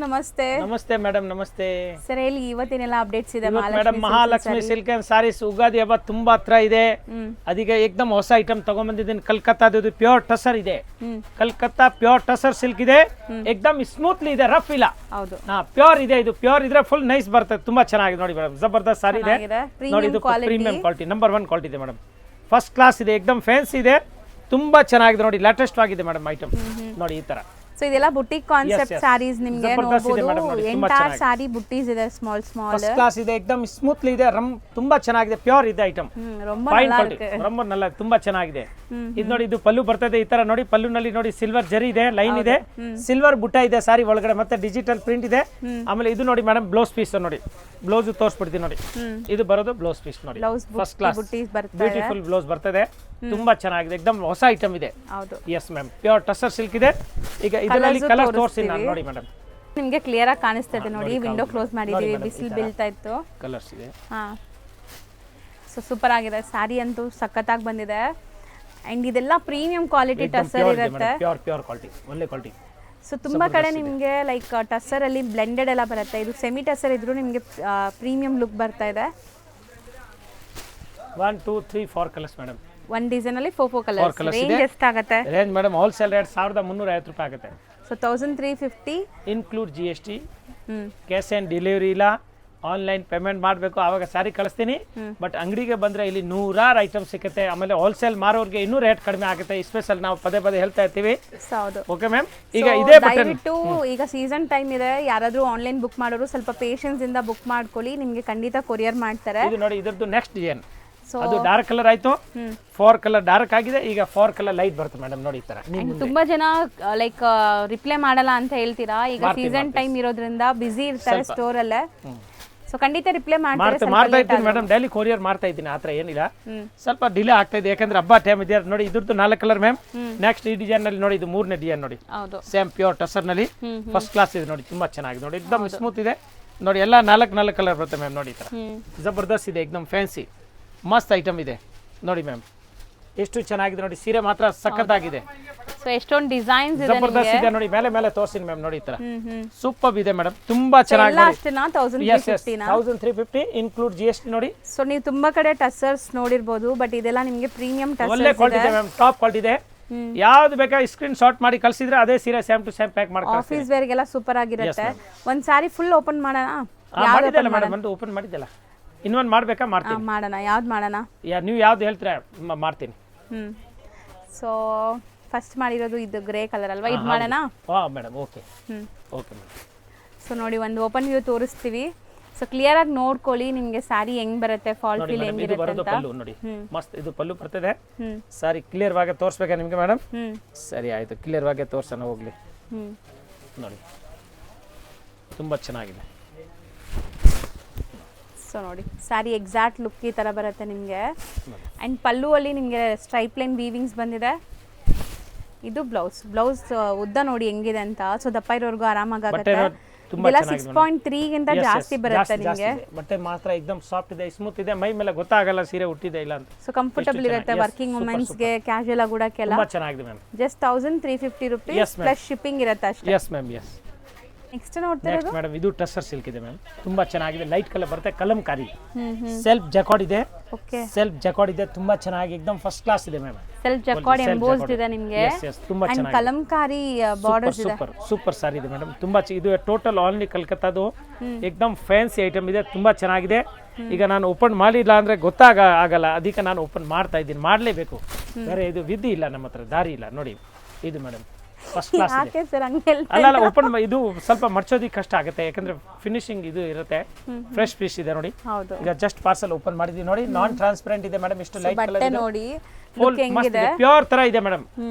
ನಮಸ್ತೆ ನಮಸ್ತೆ ಮೇಡಮ್ ನಮಸ್ತೆ ಸರ್ ಹೇಳಿ ಇವತ್ತಿನೆಲ್ಲ ಅಪ್ಡೇಟ್ಸ್ ಇದೆ madam Mahalakshmi silk and sarees Ugadi ಹಬ್ಬ ತುಂಬಾ ಹತ್ರ ಇದೆ ಅದೀಗ ಏಕದಮ್ ಹೊಸ ಐಟಮ್ ತಗೊಂಡ್ಬಂದಿದ್ದೀನಿ ಕಲ್ಕತ್ತಾದ ಪ್ಯೂರ್ ಟಸರ್ ಇದೆ ಕಲ್ಕತ್ತಾ ಪ್ಯೂರ್ ಟಸರ್ ಸಿಲ್ಕ್ ಇದೆ ಏಕದಮ್ ಸ್ಮೂತ್ಲಿ ಇದೆ ರಫ್ ಇಲ್ಲ ಹೌದು ಪ್ಯೂರ್ ಇದೆ ಇದು ಪ್ಯೂರ್ ಇದ್ರೆ ಫುಲ್ ನೈಸ್ ಬರ್ತದೆ ತುಂಬಾ ಚೆನ್ನಾಗಿದೆ ನೋಡಿ ಮೇಡಮ್ ಜಬರ್ದಸ್ತ್ ಸಾರಿ ಇದೆ ನೋಡಿ ಇದು ಪ್ರೀಮಿಯಂ ಕ್ವಾಲಿಟಿ ನಂಬರ್ 1 ಕ್ವಾಲಿಟಿ ಇದೆ ಮೇಡಮ್ ಫಸ್ಟ್ ಕ್ಲಾಸ್ ಇದೆ ಏಕದಮ್ ಫ್ಯಾನ್ಸಿ ಇದೆ ತುಂಬಾ ಚೆನ್ನಾಗಿದೆ ನೋಡಿ ಲೇಟೆಸ್ಟ್ ಆಗಿದೆ ಮೇಡಮ್ ಐಟಮ್ ನೋಡಿ ಈ ತರ ಸೊ ಇದೆಲ್ಲ ಬುಟಿಕ್ ಕಾನ್ಸೆಪ್ಟ್ ಸಾರೀಸ್ ನಿಮಗೆ ನೋಡಬಹುದು ಎಂಟೈರ್ ಸಾರಿ ಬುಟ್ಟೀಸ್ ಇದೆ ಸ್ಮಾಲ್ ಫಸ್ಟ್ ಕ್ಲಾಸ್ ಇದೆ ಏಕದಮ್ ಸ್ಮೂತ್ಲಿ ಇದೆ ತುಂಬಾ ಚೆನ್ನಾಗಿದೆ ಪ್ಯೂರ್ ಇದೆ ಐಟಮ್ ரொம்ப நல்லா ತುಂಬಾ ಚೆನ್ನಾಗಿದೆ ಇದು ನೋಡಿ ಇದು ಪಲ್ಲು ಬರ್ತದೆ ಈ ತರ ನೋಡಿ ಪಲ್ಲುನಲ್ಲಿ ನೋಡಿ ಸಿಲ್ವರ್ ಜರಿ ಇದೆ ಲೈನ್ ಇದೆ ಸಿಲ್ವರ್ ಬುಟ್ಟ ಇದೆ ಸಾರಿ ಒಳಗಡೆ ಮತ್ತೆ ಡಿಜಿಟಲ್ ಪ್ರಿಂಟ್ ಇದೆ ಆಮೇಲೆ ಇದು ನೋಡಿ ಮೇಡಮ್ ಬ್ಲೌಸ್ ಪೀಸ್ ನೋಡಿ ಬ್ಲೌಸ್ ತೋರಿಸ್ಬಿಡ್ತೀನಿ ನೋಡಿ ಇದು ಬರೋದು ಬ್ಲೌಸ್ ಪೀಸ್ ನೋಡಿ ಫಸ್ಟ್ ಕ್ಲಾಸ್ ಬ್ಯೂಟಿಫುಲ್ ಬ್ಲೌಸ್ ಬರ್ತದೆ ತುಂಬಾ ಚೆನ್ನಾಗಿದೆ ಏಕದಮ್ ಹೊಸ ಐಟಮ್ ಇದೆ yes ma'am pure tussar silk ಇದೆ ಈಗ ಇದರಲ್ಲಿ ಕಲರ್ ತೋರಿಸ್ತೀನಿ ನಾನು ನೋಡಿ ಮೇಡಮ್ ನಿಮಗೆ ಕ್ಲಿಯರ್ ಆಗಿ ಕಾಣಿಸ್ತಾ ಇದೆ ನೋಡಿ ವಿಂಡೋ ಕ್ಲೋಸ್ ಮಾಡಿದೀವಿ ಬಿಸಿಲು ಬೀಳ್ತಾ ಇತ್ತು ಕಲರ್ಸ್ ಇದೆ ಹಾ ಸೊ ಸೂಪರ್ ಆಗಿದೆ ಸಾರಿ ಅಂತೂ ಸಖತ್ತಾಗಿ ಬಂದಿದೆ ಅಂಡ್ ಇದೆಲ್ಲ ಪ್ರೀಮಿಯಂ ಕ್ವಾಲಿಟಿ ಟಸರ್ ಇರುತ್ತೆ ಪ್ಯೂರ್ ಕ್ವಾಲಿಟಿ ಒಳ್ಳೆ ಕ್ವಾಲಿಟಿ ಸೊ ತುಂಬಾ ಕಡೆ ನಿಮಗೆ ಲೈಕ್ ಟಸರ್ ಅಲ್ಲಿ ಬ್ಲೆಂಡೆಡ್ ಎಲ್ಲ ಬರುತ್ತೆ ಇದು ಸೆಮಿ ಟಸರ್ ಇದ್ರೂ ನಿಮಗೆ ಪ್ರೀಮಿಯಂ ಲುಕ್ ಬರ್ತಾ ಇದೆ 1 2 3 4 ಕಲರ್ಸ್ ಮೇಡಮ್ ಒಂದು ಡಿಸೈನ್ ಅಲ್ಲಿ 4 ಕಲರ್ಸ್ ರೇಂಜ್ ಎಷ್ಟಾಗುತ್ತೆ ರೇಂಜ್ ಮೇಡಮ್ ಹೋಲ್ಸೇಲ್ ರೇಟ್ 1350 ರೂಪಾಯಿ ಆಗುತ್ತೆ so 1350 include GST cash on delivery ಇಲ್ಲ ಆನ್ಲೈನ್ ಪೇಮೆಂಟ್ ಮಾಡಬೇಕು ಆವಾಗ ಸಾರಿ ಕಳಿಸ್ತೀನಿ ಬಟ್ ಅಂಗಡಿಗೆ ಬಂದ್ರೆ ಇಲ್ಲಿ ನೂರಾರು ಐಟಮ್ ಸಿಗುತ್ತೆ ಆಮೇಲೆ ಹೋಲ್ಸೇಲ್ ಮಾರೋರಿಗೆ ಇನ್ನೂ ರೇಟ್ ಕಡಿಮೆ ಆಗುತ್ತೆ ಸ್ಪೆಷಲ್ ನಾವು ಪದೇ ಪದೇ ಹೇಳ್ತಾ ಇರ್ತೀವಿ ಓಕೆ ಮ್ಯಾಮ್ ಈಗ ಇದೇ ದಯವಿಟ್ಟು ಈಗ ಸೀಸನ್ ಟೈಮ್ ಇದೆ ಯಾರಾದ್ರೂ ಆನ್ಲೈನ್ ಬುಕ್ ಮಾಡೋರು ಸ್ವಲ್ಪ ಪೇಷನ್ಸ್ ಇಂದ ಬುಕ್ ಮಾಡ್ಕೊಳ್ಳಿ ನಿಮಗೆ ಖಂಡಿತ ಕೊರಿಯರ್ ಮಾಡ್ತಾರೆ ಇದು ನೋಡಿ ಇದರದ್ದು ನೆಕ್ಸ್ಟ್ ಡಿಸೈನ್ ಅದು ಡಾರ್ಕ್ ಕಲರ್ ಆಯ್ತು 4 ಕಲರ್ ಡಾರ್ಕ್ ಆಗಿದೆ ಈಗ 4 ಕಲರ್ ಲೈಟ್ ಬರುತ್ತೆ ಮೇಡಮ್ ನೋಡಿ ಈ ತರ ತುಂಬಾ ಜನ ಲೈಕ್ ರಿಪ್ಲೈ ಮಾಡಲ್ಲ ಅಂತ ಹೇಳ್ತೀರಾ ಈಗ ಸೀಸನ್ ಟೈಮ್ ಇರೋದ್ರಿಂದ ಬಿಸಿ ಇರ್ತಾರೆ ಸ್ಟೋರ್ ಅಲ್ಲೇ ಸೊ ಖಂಡಿತ ರಿಪ್ಲೈ ಮಾಡ್ತಾ ಇದ್ದೀನಿ ಮೇಡಮ್ ಡೈಲಿ ಕೊರಿಯರ್ ಮಾಡ್ತಾ ಇದ್ದೀನಿ ಆತರ ಏನಿಲ್ಲ ಸ್ವಲ್ಪ ಡಿಲೇ ಆಗ್ತಾ ಇದೆ ಯಾಕಂದ್ರೆ ಹಬ್ಬ ಟೈಮ್ ಇದೆ ನೋಡಿ ಇದ್ರದ್ದು 4 ಕಲರ್ ಮ್ಯಾಮ್ ನೆಕ್ಸ್ಟ್ ಈ ಡಿಸೈನ್ ನಲ್ಲಿ ನೋಡಿ ಇದು 3ನೇ ಡಿಸೈನ್ ನೋಡಿ ಸೇಮ್ ಪ್ಯೂರ್ ಟಸರ್ ನಲ್ಲಿ ಫಸ್ಟ್ ಕ್ಲಾಸ್ ಇದೆ ನೋಡಿ ತುಂಬಾ ಚೆನ್ನಾಗಿದೆ ನೋಡಿ एकदम ಸ್ಮೂತ್ ಇದೆ ನೋಡಿ ಎಲ್ಲ 4 ಕಲರ್ ಬರುತ್ತೆ ಮ್ಯಾಮ್ ನೋಡಿ ಈ ತರ ಜಬರ್ದಸ್ತ್ ಇದೆ एकदम ಫ್ಯಾನ್ಸಿ ಮಸ್ತ್ ಐಟಮ್ ಇದೆ ನೋಡಿ ಮ್ಯಾಮ್ ಎಷ್ಟು ಚೆನ್ನಾಗಿದೆ ನೋಡಿ ಸೀರೆ ಮಾತ್ರ ಸಖತ್ತಾಗಿದೆ ಸೊ ಎಷ್ಟೊಂದು ಡಿಸೈನ್ಸ್ ಇದೆ ಜಬರ್ದಸ್ತ್ ಇದೆ ನೋಡಿ ಮೇಲೆ ತೋರಿಸ್ತೀನಿ ಮ್ಯಾಮ್ ನೋಡಿ ಈ ತರ ಸೂಪರ್ ಇದೆ ಮೇಡಮ್ ತುಂಬಾ ಚೆನ್ನಾಗಿದೆ ಅಷ್ಟೇನಾ 1350 ಇನ್ಕ್ಲೂಡ್ GST ನೋಡಿ ಸೊ ನೀವು ತುಂಬಾ ಕಡೆ ಟಸರ್ಸ್ ನೋಡಿರಬಹುದು ಬಟ್ ಇದೆಲ್ಲ ನಿಮಗೆ ಪ್ರೀಮಿಯಂ ಟಸರ್ಸ್ ಒಳ್ಳೆ ಕ್ವಾಲಿಟಿ ಇದೆ ಮ್ಯಾಮ್ ಟಾಪ್ ಕ್ವಾಲಿಟಿ ಇದೆ ಯಾವ್ದು ಬೇಕಾ ಸ್ಕ್ರೀನ್ ಶಾಟ್ ಮಾಡಿ ಕಳಿಸಿದ್ರೆ ಅದೇ ಸೀರೆ ಸೇಮ್ ಟು ಸೇಮ್ ಪ್ಯಾಕ್ ಮಾಡ್ಕೊಂಡು ಆಫೀಸ್ ವೇರ್ ಗೆಲ್ಲ ಸೂಪರ್ ಆಗಿರುತ್ತೆ ಒಂದು ಸಾರಿ ಫುಲ್ ಓಪನ್ ಮಾಡೋಣ ಮಾಡಿದಲ್ಲ ಮೇಡಮ್ ಒಂದು ಓಪನ್ ಮಾಡಿದಲ್ಲ ಇನ್ನೊಂದು ಮಾಡ್ಬೇಕಾ ಮಾಡ್ತೀನಿ ಮಾಡೋಣ ಯಾವ್ದು ಮಾಡೋಣ ನೀವು ಯಾವ್ದು ಹೇಳ್ತೀರಾ ಮಾಡ್ತೀನಿ ಸೊ ಫಸ್ಟ್ ಮಾಡಿರೋದು ಇದು ಗ್ರೇ ಕಲರ್ ಅಲ್ವಾ ಇದು ಮಾಡೋಣ madam okay okay madam so ನೋಡಿ ಒಂದು ಓಪನ್ ವ್ಯೂ ತೋರಿಸ್ತೀವಿ ಸೊ ಕ್ಲಿಯರ್ ಆಗಿ ನೋಡ್ಕೊಳ್ಳಿ ನಿಮಗೆ ಸಾರಿ ಹೆಂಗ್ ಬರುತ್ತೆ ಫಾಲ್ ಫಿಲ್ ಹೆಂಗಿರುತ್ತೆ ಅಂತ ಪಲ್ಲು ನೋಡಿ ಮಸ್ತ್ ಇದು ಪಲ್ಲು ಬರ್ತದೆ ಸಾರಿ ಕ್ಲಿಯರ್ ಆಗಿ ತೋರಿಸ್ಬೇಕಾ ನಿಮಗೆ ಮೇಡಮ್ ಸರಿ ಆಯ್ತು ಕ್ಲಿಯರ್ ಆಗಿ ತೋರ್ಸೋಣ ಹೋಗ್ಲಿ ನೋಡಿ ತುಂಬಾ ಚೆನ್ನಾಗಿದೆ ಸೊ ನೋಡಿ ಸಾರಿ ಎಕ್ಸಾಕ್ಟ್ ಲುಕ್ ಈ ತರ ಬರುತ್ತೆ ನಿಮಗೆ ಅಂಡ್ ಪಲ್ಲು ಅಲ್ಲಿ ನಿಮಗೆ ಸ್ಟ್ರೈಪ್ ಲೈನ್ ವೀವಿಂಗ್ಸ್ ಬಂದಿದೆ ಇದು ಬ್ಲೌಸ್ ಉದ್ದ ನೋಡಿ ಹೆಂಗಿದೆ ಅಂತ ಸೊ ದಪ್ಪ ಇರೋರ್ಗೂ ಆರಾಮಾಗಿ ಆಗುತ್ತೆ ಇದೆಲ್ಲ 6.3 ಗಿಂತ ಜಾಸ್ತಿ ಬರುತ್ತೆ ನಿಮಗೆ ಬಟ್ಟೆ ಮಾತ್ರ एकदम ಸಾಫ್ಟ್ ಇದೆ ಸ್ಮೂತ್ ಇದೆ ಮೈ ಮೇಲೆ ಗೊತ್ತಾಗಲ್ಲ ಸೀರೆ ಹುಟ್ಟಿದೆ ಇಲ್ಲ ಅಂತ ಸೊ ಕಂಫರ್ಟಬಲ್ ಇರುತ್ತೆ ವರ್ಕಿಂಗ್ ವುಮೆನ್ಸ್ ಗೆ ಕ್ಯಾಶುಯಲ್ ಆಗಿ ಉಡಕ್ಕೆಲ್ಲ ತುಂಬಾ ಚೆನ್ನಾಗಿದೆ ma'am just 1350 rupees plus shipping ಇರುತ್ತೆ ಅಷ್ಟೇ ಎಸ್ ಮ್ಯಾಮ್ ಎಸ್ ನೆಕ್ಸ್ಟ್ ನೋಡ್ತಿರೋದು ಮೇಡಮ್ ಇದು ಟಸರ್ ಸಿಲ್ಕ್ ಇದೆ ಮ್ಯಾಮ್ ತುಂಬಾ ಚೆನ್ನಾಗಿದೆ ಲೈಟ್ ಕಲರ್ ಬರುತ್ತೆ ಕಲಂಕಾರಿ ಸೆಲ್ಫ್ ಜಕಾರ್ಡ್ ಇದೆ ಓಕೆ ಸೆಲ್ಫ್ ಜಕಾರ್ಡ್ ಇದೆ ತುಂಬಾ ಚೆನ್ನಾಗಿ एकदम ಫಸ್ಟ್ ಕ್ಲಾಸ್ ಇದೆ ಮ್ಯಾಮ್ ಸೆಲ್ಫ್ ಜಕಾರ್ಡ್ ಎಂಬೋಸ್ಡ್ ಇದೆ ನಿಮಗೆ ತುಂಬಾ ಚೆನ್ನಾಗಿದೆ ಕಲಂಕಾರಿ ಬಾರ್ಡರ್ಸ್ ಇದೆ ಸೂಪರ್ ಸಾರಿ ಇದೆ ಮೇಡಮ್ ತುಂಬಾ ಇದು ಟೋಟಲ್ ಆನ್ಲಿ ಕಲ್ಕತ್ತಾದು एकदम ಫ್ಯಾನ್ಸಿ ಐಟಮ್ ಇದೆ ತುಂಬಾ ಚೆನ್ನಾಗಿದೆ ಈಗ ನಾನು ಓಪನ್ ಮಾಡಿಲ್ಲ ಅಂದ್ರೆ ಆಗಲ್ಲ ಅದಕ್ಕೆ ನಾನು ಓಪನ್ ಮಾಡ್ತಾ ಇದ್ದೀನಿ ಮಾಡಲೇಬೇಕು ಬೇರೆ ಇದು ವಿಧಿ ಇಲ್ಲ ನಮ್ಮ ಹತ್ರ ದಾರಿ ಇಲ್ಲ ನೋಡಿ ಇದು ಮೇಡಮ್ ಫಸ್ಟ್ ಕ್ಲಾಸ್ ಅಲ್ಲ ಓಪನ್ ಇದು ಸ್ವಲ್ಪ ಮಡ್ಚೋದಿಕ್ಕೆ ಕಷ್ಟ ಆಗುತ್ತೆ ಯಾಕಂದ್ರೆ ಫಿನಿಶಿಂಗ್ ಇದು ಇರುತ್ತೆ ಫ್ರೆಶ್ ಪೀಸ್ ಇದೆ ನೋಡಿ ಈಗ ಜಸ್ಟ್ ಪಾರ್ಸಲ್ ಓಪನ್ ಮಾಡಿದೀವಿ ನೋಡಿ ನಾನ್ ಟ್ರಾನ್ಸ್ಪರೆಂಟ್ ಇದೆ ಮೇಡಮ್ ಇಷ್ಟು ಲೈಟ್ ಕಲರ್ ಇದೆ ನೋಡಿ ಪ್ಯೂರ್ ತರ ಇದೆ ಮೇಡಮ್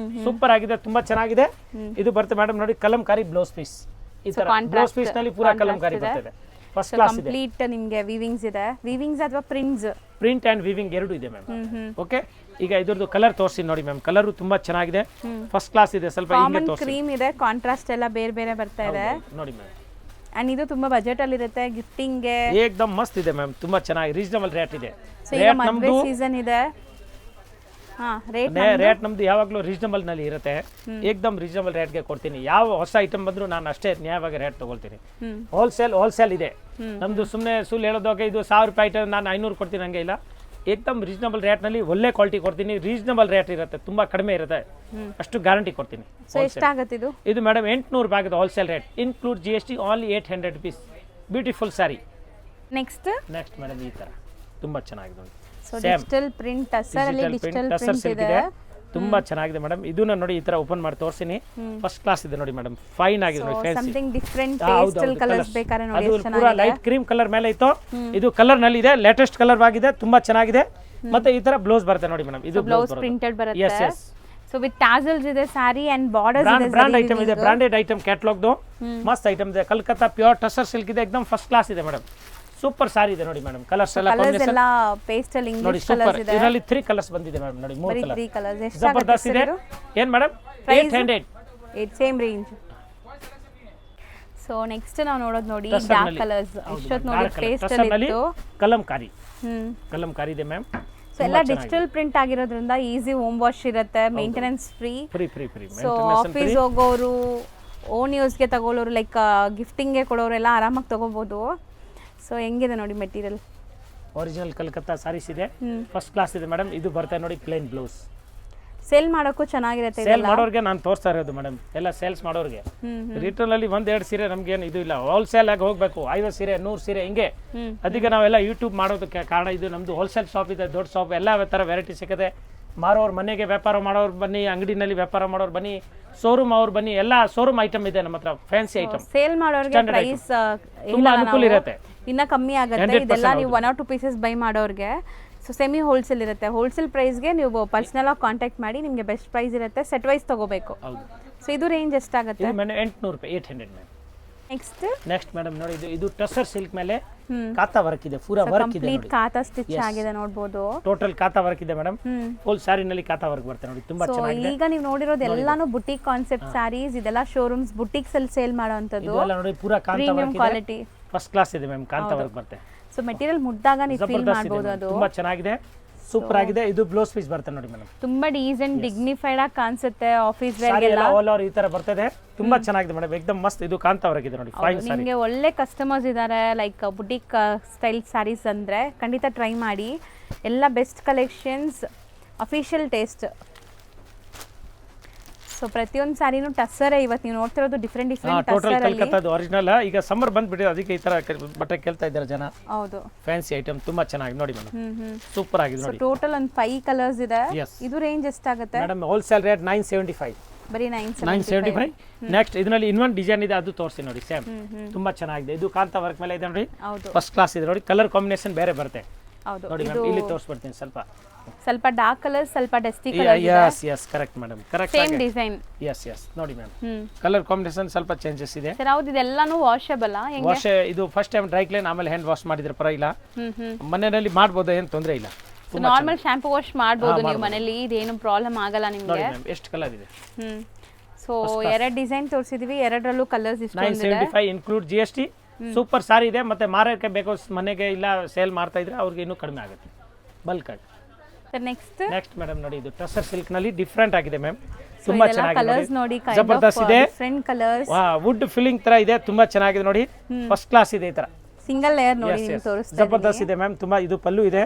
ಸೂಪರ್ ಆಗಿದೆ ತುಂಬಾ ಚೆನ್ನಾಗಿದೆ ಇದು ಬರುತ್ತೆ ಮೇಡಮ್ ನೋಡಿ ಕಲಂಕಾರಿ ಬ್ಲೌಸ್ ಪೀಸ್ ಈ ತರ ಬ್ಲೌಸ್ ಪೀಸ್ ನಲ್ಲಿ ಪೂರಾ ಕಲಂಕಾರಿ ಬರ್ತದೆ ಫಸ್ಟ್ ಕ್ಲಾಸ್ ಇದೆ ಕಂಪ್ಲೀಟ್ ನಿಮಗೆ ವೀವಿಂಗ್ಸ್ ಇದೆ ವೀವಿಂಗ್ಸ್ ಅಥವಾ ಪ್ರಿಂಟ್ ಅಂಡ್ ವೀವಿಂಗ್ ಎರಡು ಇದೆ ಮ್ಯಾಮ್ ಓಕೆ ಈಗ ಇದರದ್ದು ಕಲರ್ ತೋರಿಸಿ ನೋಡಿ ಮ್ಯಾಮ್ ಕಲರ್ ತುಂಬಾ ಚೆನ್ನಾಗಿದೆ ಫಸ್ಟ್ ಕ್ಲಾಸ್ ಇದೆ ಸ್ವಲ್ಪ ಹಿಂಗೆ ತೋರಿಸಿ ಕ್ರೀಮ್ ಇದೆ ಕಾಂಟ್ರಾಸ್ಟ್ ಎಲ್ಲ ಬೇರೆ ಬೇರೆ ಬರ್ತಾ ಇದೆ ನೋಡಿ ಮ್ಯಾಮ್ ಅಂಡ್ ಇದು ತುಂಬಾ ಬಜೆಟ್ ಅಲ್ಲಿ ಇರುತ್ತೆ ಗಿಫ್ಟಿಂಗ್ ಗೆ एकदम ಮಸ್ತ್ ಇದೆ ಮ್ಯಾಮ್ ತುಂಬಾ ಚೆನ್ನಾಗಿ ರೀಸನಬಲ್ ರೇಟ್ ಇದೆ ಸೊ ಈಗ ಮದುವೆ ಸೀಸನ್ ಇದೆ ಹಾ ರೇಟ್ ರೇಟ್ ನಮ್ದು ಯಾವಾಗಲೂ ರೀಸನಬಲ್ ನಲ್ಲಿ ಇರುತ್ತೆ, ಏಕ್ದಮ್ ರೀಸನಬಲ್ ರೇಟ್ಗೆ ಕೊಡ್ತೀನಿ. ಯಾವ ಹೊಸ ಐಟಮ್ ಬಂದ್ರು ನಾನು ಅಷ್ಟೇ ನ್ಯಾಯವಾಗಿ ರೇಟ್ ತಗೊಳ್ತೀನಿ. ಹೋಲ್ಸೇಲ್ ಇದೆ ನಮ್ದು. ಸುಮ್ಮನೆ ಸುಳ್ಳು ಹೇಳೋದಾಗ ಇದು 1000 ರೂಪಾಯಿ ಐಟಮ್ ನಾನು 500 ಕೊಡ್ತೀನಿ ಹಂಗೆ ಇಲ್ಲ. ಏಕ್ದಮ್ ರೀಸನಬಲ್ ರೇಟ್ನಲ್ಲಿ ಒಳ್ಳೆ ಕ್ವಾಲಿಟಿ ಕೊಡ್ತೀನಿ. ರೀಸನಬಲ್ ರೇಟ್ ಇರುತ್ತೆ, ತುಂಬಾ ಕಡಿಮೆ ಇರುತ್ತೆ, ಅಷ್ಟು ಗ್ಯಾರಂಟಿ ಕೊಡ್ತೀನಿ. ಎಷ್ಟಾಗುತ್ತೆ ಇದು? ಇದು ಮೇಡಮ್ 800 ರೂಪಾಯಿ ಆಗುತ್ತೆ wholesale rate, include GST only 800 rupees. Beautiful sari. Next madam ಈ ತರ ತುಂಬಾ ಚೆನ್ನಾಗಿದೆ ನೋಡಿ. ಸೊ ಡಿಜಿಟಲ್ ಪ್ರಿಂಟ್ ಟಸರ್ ಅಲ್ಲಿ ಡಿಜಿಟಲ್ ಪ್ರಿಂಟ್ ಇದೆ, ತುಂಬಾ ಚೆನ್ನಾಗಿದೆ ಮೇಡಮ್. ಇದನ್ನ ನೋಡಿ ಈ ತರ ಓಪನ್ ಮಾಡಿ ತೋರಿಸ್ತೀನಿ. ಫಸ್ಟ್ ಕ್ಲಾಸ್ ಇದೆ ನೋಡಿ ಮೇಡಮ್, ಫೈನ್ ಆಗಿದೆ ನೋಡಿ. Fancy something different pastel colours ಬೇಕಾರೆ ನೋಡಿ ಅದು ಎಷ್ಟು ಪೂರಾ ಲೈಟ್ ಕ್ರೀಮ್ ಕಲರ್ ಮೇಲೆ ಇತ್ತು. ಇದು ಕಲರ್ ನಲ್ಲಿ ಇದೆ, ಲೇಟೆಸ್ಟ್ ಕಲರ್ ಆಗಿದೆ, ತುಂಬಾ ಚೆನ್ನಾಗಿದೆ. ಮತ್ತೆ ಈ ತರ ಬ್ಲೌಸ್ ಬರುತ್ತೆ ನೋಡಿ ಮೇಡಮ್. ಇದು ಬ್ಲೌಸ್ ಪ್ರಿಂಟೆಡ್ ಬರುತ್ತೆ. ಸೊ ವಿತ್ ಟಾಸಲ್ಸ್ ಇದೆ, ಸ್ಯಾರಿ ಅಂಡ್ ಬಾರ್ಡರ್ಸ್ ಇದೆ, ಬ್ರಾಂಡ್ ಐಟಮ್ ಇದೆ, ಬ್ರಾಂಡೆಡ್ ಐಟಮ್ ಕ್ಯಾಟಲಾಗ್ ದು ಮಸ್ತ್ ಐಟಮ್ ಇದೆ. ಕಲ್ಕತ್ತಾ ಪ್ಯೂರ್ ಟಸರ್ ಸಿಲ್ಕ್ ಇದೆ, ಎಕ್ದಮ್ ಫಸ್ಟ್ ಕ್ಲಾಸ್ ಇದೆ ಮೇಡಮ್. ಸೂಪರ್ ಸಾರಿ ಇದೆ ನೋಡಿ ಮೇಡಮ್. ಕಲರ್ಸ್ ಎಲ್ಲ ಕಲರ್ಸ್ ಎಲ್ಲ ಪೇಸ್ಟಲ್ ನೋಡಿ, ಇಂಗ್ಲಿಷ್ ಸೂಪರ್. ಕಲರ್ಸ್ ಇದೆ. ಇದರಲ್ಲಿ 3 ಕಲರ್ಸ್ ಬಂದಿದೆ ಮೇಡಮ್ ನೋಡಿ, 3 ಕಲರ್ 3 ಕಲರ್ಸ್. ಎಷ್ಟು ಜಬರ್ದಸ್ತ್ ಇದೆ. ಏನ್ madam? 800. It same range. So next ನಾವು ನೋಡೋದು ನೋಡಿ ಡಾರ್ಕ್ ಕಲರ್ಸ್. ಇಷ್ಟೊತ್ತು ನೋಡಿ ಪೇಸ್ಟಲ್ ಇತ್ತು, ಕಲಂಕಾರಿ. ಕಲಂಕಾರಿ ಇದೆ ಮ್ಯಾಮ್. ಸೊ ಎಲ್ಲ ಡಿಜಿಟಲ್ ಪ್ರಿಂಟ್ ಆಗಿರೋದ್ರಿಂದ ಈಸಿ ಹೋಮ್ ವಾಶ್ ಇರುತ್ತೆ, ಮೇಂಟೆನೆನ್ಸ್ ಫ್ರೀ. ಸೊ ಆಫೀಸ್ ಹೋಗೋರು, ಓನ್ ಯೂಸ್ಗೆ ತಗೊಳ್ಳೋರು, ಲೈಕ್ ಗಿಫ್ಟಿಂಗ್ಗೆ ಕೊಡೋರೆಲ್ಲ ಆರಾಮಾಗಿ ತಗೋಬಹುದು. ಸೊ ಹೆಂಗಿದೆ ನೋಡಿ ಮೆಟೀರಿಯಲ್. ಒರಿಜಿನಲ್ ಕಲ್ಕತ್ತಾ ಸಾರೀಸ್ ಇದೆ, ಫಸ್ಟ್ ಕ್ಲಾಸ್ ಇದೆ ಮೇಡಮ್. ಇದು ಬರ್ತಾ ನೋಡಿ ಪ್ಲೇನ್ ಬ್ಲೌಸ್. ಸೇಲ್ ಮಾಡೋಕ್ಕೂ ಚೆನ್ನಾಗಿರುತ್ತೆ. ಸೇಲ್ ಮಾಡೋರಿಗೆ ನಾನು ತೋರಿಸ್ತಾ ಇರೋದು ಮೇಡಮ್, ಎಲ್ಲ ಸೇಲ್ಸ್ ಮಾಡೋರಿಗೆ. ರಿಟೇಲ್ ಅಲ್ಲಿ 1-2 ಸೀರೆ ನಮ್ಗೆ ಏನು ಇದು ಇಲ್ಲ, ಹೋಲ್ಸೇಲ್ ಆಗಿ ಹೋಗ್ಬೇಕು. 50 ಸೀರೆ 100 ಸೀರೆ ಹಿಂಗೆ. ಅದಕ್ಕೆ ನಾವೆಲ್ಲ ಯೂಟ್ಯೂಬ್ ಮಾಡೋದಕ್ಕೆ ಕಾರಣ ಇದು. ನಮ್ದು ಹೋಲ್ಸೇಲ್ ಶಾಪ್ ಇದೆ, ದೊಡ್ಡ ಶಾಪ್, ಎಲ್ಲ ತರ ವೆರೈಟಿ ಸಿಗುತ್ತೆ. ಮಾರೋರು ಮನೆಗೆ ವ್ಯಾಪಾರ ಮಾಡೋರು ಬನ್ನಿ, ಅಂಗಡಿನಲ್ಲಿ ವ್ಯಾಪಾರ ಮಾಡೋರು ಬನ್ನಿ, ಶೋರೂಮ್ ಅವ್ರು ಬನ್ನಿ, ಎಲ್ಲ ಶೋರೂಮ್ ಐಟಮ್ ಇದೆ ನಮ್ಮ ಹತ್ರ, ಫ್ಯಾನ್ಸಿ ಐಟಮ್. ಸೇಲ್ ಮಾಡೋರಿಗೆ ಪ್ರೈಸ್ ತುಂಬಾ ಅನುಕೂಲ ಇರುತ್ತೆ, ಇನ್ನ ಕಮ್ಮಿ ಆಗುತ್ತೆ. ಇದೆಲ್ಲ ನೀವು 1 or 2 ಪೀಸಸ್ ಬೈ ಮಾಡೋರಿಗೆ ಸೊ ಸೆಮಿ ಹೋಲ್ಸೇಲ್ ಇರುತ್ತೆ. ಹೋಲ್ಸೇಲ್ ಪ್ರೈಸ್ಗೆ ನೀವು ಪರ್ಸನಲ್ ಆಗಿ ಕಾಂಟ್ಯಾಕ್ಟ್ ಮಾಡಿ, ನಿಮಗೆ ಬೆಸ್ಟ್ ಪ್ರೈಸ್ ಇರುತ್ತೆ. ಸೆಟ್ ವೈಸ್ ತಗೋಬೇಕು. ಸೊ ಇದು ರೇಂಜ್ ಎಷ್ಟಾಗುತ್ತೆ? 800 ರೂಪಾಯಿ, 800 ಮೇಡಮ್. ನೆಕ್ಸ್ಟ್ ಮೇಡಮ್ ನೋಡಿ, ಇದು ಟಸರ್ ಸಿಲ್ಕ್ ಮೇಲೆ ಕಾತಾ ವರ್ಕ್ ಇದೆ, ಪೂರಾ ವರ್ಕ್ ಇದೆ ನೋಡಿ, ಕಾತಾ ಸ್ಟಿಚ್ ಆಗಿದೆ ನೋಡಬಹುದು. ಟೋಟಲ್ ಕಾತಾ ವರ್ಕ್ ಇದೆ ಮೇಡಮ್. ಫುಲ್ ಸ್ಯಾರಿ ನಲ್ಲಿ ಕಾತಾ ವರ್ಕ್ ಬರುತ್ತೆ ನೋಡಿ, ತುಂಬಾ ಚೆನ್ನಾಗಿದೆ. ಈಗ ನೀವು ನೋಡಿರೋದು ಎಲ್ಲಾನು ಬುಟಿಕ್ ಕಾನ್ಸೆಪ್ಟ್ ಸ್ಯಾರೀಸ್, ಇದೆಲ್ಲ ಶೋರೂಮ್ಸ್ ಬುಟಿಕ್ಸ್ ಅಲ್ಲಿ ಸೇಲ್ ಮಾಡುವಂತದ್ದು. ಇದೆಲ್ಲ ನೋಡಿ ಪೂರಾ ಕಾಂತಾ ವರ್ಕ್ ಇದೆ, ಕ್ವಾಲಿಟಿ ಫಸ್ಟ್ ಕ್ಲಾಸ್ ಇದೆ ಮ್ಯಾಮ್. ಕಾಂತಾ ವರ್ಕ್ ಬರುತ್ತೆ. ಸೊ ಮೆಟೀರಿಯಲ್ ಮುಟ್ಟಾಗ ನೀವು ಫೀಲ್ ಮಾಡಬಹುದು, ಅದು ತುಂಬಾ ಚೆನ್ನಾಗಿದೆ, ಸೂಪರ್ ಆಗಿದೆ. ಇದು ಬ್ಲೌಸ್ ಪೀಸ್ ಬರುತ್ತೆ ನೋಡಿ ಮೇಡಮ್, ತುಂಬಾ ಡೀಸೆಂಟ್ ಡಿಗ್ನಿಫೈಡ್ ಆಗಿ ಕಾಣಿಸುತ್ತೆ. ಆಫೀಸ್ ವೇರ್ ಎಲ್ಲ ಆಲ್ ಓವರ್ ಈ ತರ ಬರ್ತದೆ, ತುಂಬಾ ಚೆನ್ನಾಗಿದೆ ಮೇಡಮ್, ಎಕ್ದಮ್ ಮಸ್ತ್. ಇದು ಕಾಂತಾ ವರ್ಕ್ ಇದೆ ನೋಡಿ, ಫೈನ್ ಸಾರಿ. ನಿಮಗೆ ಒಳ್ಳೆ ಕಸ್ಟಮರ್ಸ್ ಇದ್ದಾರೆ, ಲೈಕ್ ಬುಟಿಕ್ ಸ್ಟೈಲ್ ಸ್ಯಾರೀಸ್ ಅಂದ್ರೆ ಖಂಡಿತ ಟ್ರೈ ಮಾಡಿ. ಎಲ್ಲ best collections, official taste. So ಪ್ರತಿಯೊಂದು ಸ್ಯಾರಿನೂ ಟಸರ್. ಇವತ್ತು ನೀವು ನೋಡ್ತಿರೋದು ಡಿಫರೆಂಟ್ ಟೋಟಲ್ ಕಲ್ಕತ್ತಾದ ಒರಿಜಿನಲ್. ಈಗ ಸಮ್ಮರ್ ಬಂದ್ಬಿಟ್ಟಿದೆ, ಅದಕ್ಕೆ ಈ ತರ ಬಟ್ಟೆ ಕೇಳ್ತಾ ಇದ್ದಾರೆ ಜನ. ಹೌದು, ಫ್ಯಾನ್ಸಿ ಐಟಮ್ ತುಂಬಾ ಚೆನ್ನಾಗಿ ನೋಡಿ ಮೇಡಮ್, ಸೂಪರ್ ಆಗಿದೆ ನೋಡಿ. ಟೋಟಲ್ ಒಂದು 5 ಕಲರ್ಸ್ ಇದೆ. ಇದು ರೇಂಜ್ ಎಷ್ಟಾಗುತ್ತೆ ಮೇಡಮ್? ಹೋಲ್ಸೇಲ್ ರೇಟ್ 975, ಬರೀ 975. ನೆಕ್ಸ್ಟ್ ಇದರಲ್ಲಿ ಇನ್ನೊಂದು ಡಿಸೈನ್ ಇದೆ, ಅದು ತೋರಿಸಿ ನೋಡಿ. ಸೇಮ್ ತುಂಬಾ ಚೆನ್ನಾಗಿದೆ. ಇದು ಕಾಂತಾ ವರ್ಕ್ ಮೇಲೆ ಇದೆ ನೋಡಿ, ಫಸ್ಟ್ ಕ್ಲಾಸ್ ಇದೆ ನೋಡಿ. ಕಲರ್ ಕಾಂಬಿನೇಷನ್ ಬೇರೆ ಬರುತ್ತೆ ನೋಡಿ ಮ್ಯಾಮ್. ಇಲ್ಲಿ ತೋರಿಸ್ಬಿಡ್ತೀನಿ ಸ್ವಲ್ಪ ಡಾರ್ಕ್ ಕಲರ್, ಸ್ವಲ್ಪ dusty colour. Yes correct madam, correct. Same design. Yes ನೋಡಿ ಮ್ಯಾಮ್, ಕಲರ್ ಕಾಂಬಿನೇಷನ್ ಸ್ವಲ್ಪ ಚೇಂಜಸ್ ಇದೆ. ಸರ್ ಹೌದು, ಇದೆಲ್ಲಾನು ವಾಷಬಲ್? ವಾಶ್ ಇದು ಫಸ್ಟ್ ಟೈಮ್ ಡ್ರೈ ಕ್ಲೀನ್, ಆಮೇಲೆ ಹ್ಯಾಂಡ್ ವಾಶ್ ಮಾಡಿದ್ರೆ ಪರವಾಗಿಲ್ಲ. ಮನೆಯಲ್ಲಿ ಮಾಡ್ಬೋದು, ಏನು ತೊಂದರೆ ಇಲ್ಲ. ನಾರ್ಮಲ್ ಶಾಂಪೂ ವಾಶ್ ಮಾಡಬಹುದು ನೀವು ಮನೆಯಲ್ಲಿ, ಇದೇನು ಪ್ರಾಬ್ಲಮ್ ಆಗಲ್ಲ ನಿಮಗೆ. ಎಷ್ಟು ಕಲರ್ ಇದೆ? ಸೊ 2 ಡಿಸೈನ್ ತೋರಿಸಿದೀವಿ, 2ರಲ್ಲೂ ಕಲರ್ಸ್ ಇಷ್ಟೊಂದಿದೆ. 975 ಇನ್ಕ್ಲೂಡ್ GST. ಸೂಪರ್ ಸಾರಿ ಇದೆ. ಮತ್ತೆ ಮಾರಕ್ಕೆ ಬೇಕು ಮನೆಗೆ ಇಲ್ಲ ಸೇಲ್ ಮಾಡ್ತಾ ಇದ್ರೆ ಅವ್ರಿಗೆ ಇನ್ನೂ ಕಡಿಮೆ ಆಗುತ್ತೆ, ಬಲ್ಕ್ ಆಗಿ. ನೆಕ್ಸ್ಟ್ ಮೇಡಮ್ ನೋಡಿ, ಇದು ಟಸರ್ ಸಿಲ್ಕ್ ನಲ್ಲಿ ಡಿಫರೆಂಟ್ ಆಗಿದೆ ಮ್ಯಾಮ್, ತುಂಬಾ ಚೆನ್ನಾಗಿದೆ, ಜಬರ್ದಸ್ತ್ ಇದೆ. ವುಡ್ ಫೀಲಿಂಗ್ ತರ ಇದೆ, ತುಂಬಾ ಚೆನ್ನಾಗಿದೆ ನೋಡಿ, ಫಸ್ಟ್ ಕ್ಲಾಸ್ ಇದೆ. ಈ ತರ ಸಿಂಗಲ್ ಲೇಯರ್ ನೋಡಿ, ಜಬರ್ದಸ್ತ್ ಇದೆ ಮ್ಯಾಮ್. ತುಂಬಾ ಇದು ಪಲ್ಲು ಇದೆ,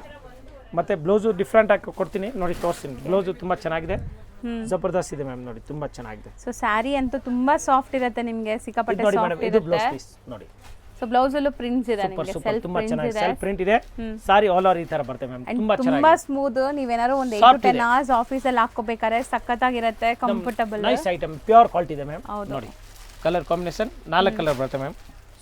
ಮತ್ತೆ ಬ್ಲೌಸು ಡಿಫರೆಂಟ್ ಆಗಿ ಕೊಡ್ತೀನಿ ನೋಡಿ, ತೋರಿಸ್ತೀನಿ. ಬ್ಲೌಸು ತುಂಬಾ ಚೆನ್ನಾಗಿದೆ, ಜಬರ್ದಸ್ತ್ ಇದೆ ಮ್ಯಾಮ್ ನೋಡಿ, ತುಂಬಾ ಚೆನ್ನಾಗಿದೆ. ಸೊ ಸ್ಯಾರಿ ಅಂತೂ ತುಂಬಾ ಸಾಫ್ಟ್ ಇರುತ್ತೆ, ನಿಮಗೆ ಸಿಕ್ಕಾಪಟ್ಟೆ ಸಾಫ್ಟ್ ಇದು ಬ್ಲೌಸ್ ಪೀಸ್ ನೋಡಿ. ಸೊ ಬ್ಲೌಸ್ ಅಲ್ಲೂ ಪ್ರಿಂಟ್ಸ್ ಇದೆ, ನಿಮಗೆ ಸೆಲ್ಫ್ ತುಂಬಾ ಚೆನ್ನಾಗಿದೆ, ಸೆಲ್ಫ್ ಪ್ರಿಂಟ್ ಇದೆ. ಸಾರಿ ಆಲ್ ಓವರ್ ಈ ತರ ಬರುತ್ತೆ ಮ್ಯಾಮ್, ತುಂಬಾ ಚೆನ್ನಾಗಿದೆ, ತುಂಬಾ ಸ್ಮೂತ್. ನೀವೇನಾದ್ರು ಒಂದು 8 to 10 hours ಆಫೀಸ್ ಅಲ್ಲಿ ಹಾಕೋಬೇಕಾದ್ರೆ ಸಕ್ಕತ್ತಾಗಿರುತ್ತೆ, comfortable, nice item, pure quality ಇದೆ ಮ್ಯಾಮ್ ನೋಡಿ. ಕಲರ್ ಕಾಂಬಿನೇಷನ್ 4 ಕಲರ್ ಬರುತ್ತೆ ಮ್ಯಾಮ್,